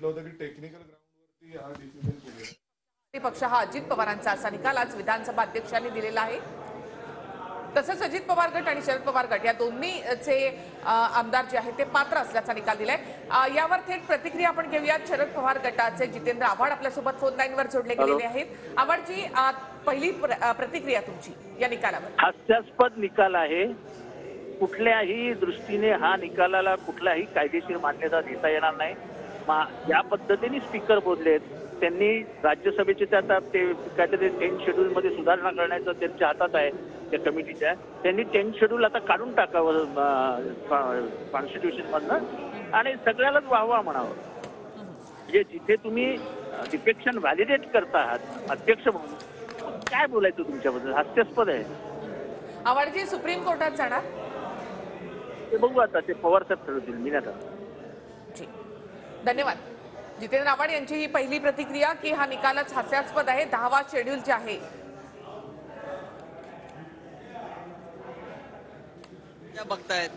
म्हटलं होतं की टेक्निकल ग्राउंडवरती हा डिसिजन केलेला पक्ष हा अजित पवारांचा असा निकाल आज विधानसभा अध्यक्षांनी दिलेला आहे। तसंच अजित पवार गट आणि शरद पवार गट या दोन्हीचे आमदार जे आहेत ते पात्र असल्याचा निकाल दिलाय। यावर थेट प्रतिक्रिया आपण घेऊयात। शरद पवार गटाचे जितेंद्र आव्हाड आपल्यासोबत फोन लाईनवर जोडले गेलेले आहेत। आव्हाडजी, पहिली प्रतिक्रिया तुमची या निकालावर? हास्यास्पद निकाल आहे। कुठल्याही दृष्टीने हा निकालाला कुठलाही कायदेशीर मान्यता देता येणार नाही। या पद्धतीने स्पीकर बोललेत, त्यांनी राज्यसभेचे आता ते काहीतरी 10 शेड्यूल मध्ये सुधारणा करण्याचं त्यांच्या हातात आहे त्या कमिटीच्या। त्यांनी 10 शेड्यूल आता काढून टाकावं कॉन्स्टिट्यूशन मधनं आणि सगळ्यालाच वाहवा म्हणावं। म्हणजे जिथे तुम्ही डिफेक्शन व्हॅलिडेट करता आहात अध्यक्ष म्हणून, काय बोलायचं तुमच्याबद्दल? हास्यास्पद आहे। आव्हाडजी, सुप्रीम कोर्टात जाणार? ते बघू आता, ते पवार साहेब ठरवतील, मी नाही ठरवणार। धन्यवाद। जितेंद्र आव्हाड यांची ही पहिली प्रतिक्रिया की हा निकालच हास्यास्पद आहे। 10वा शेड्यूल जे आहे बघतायत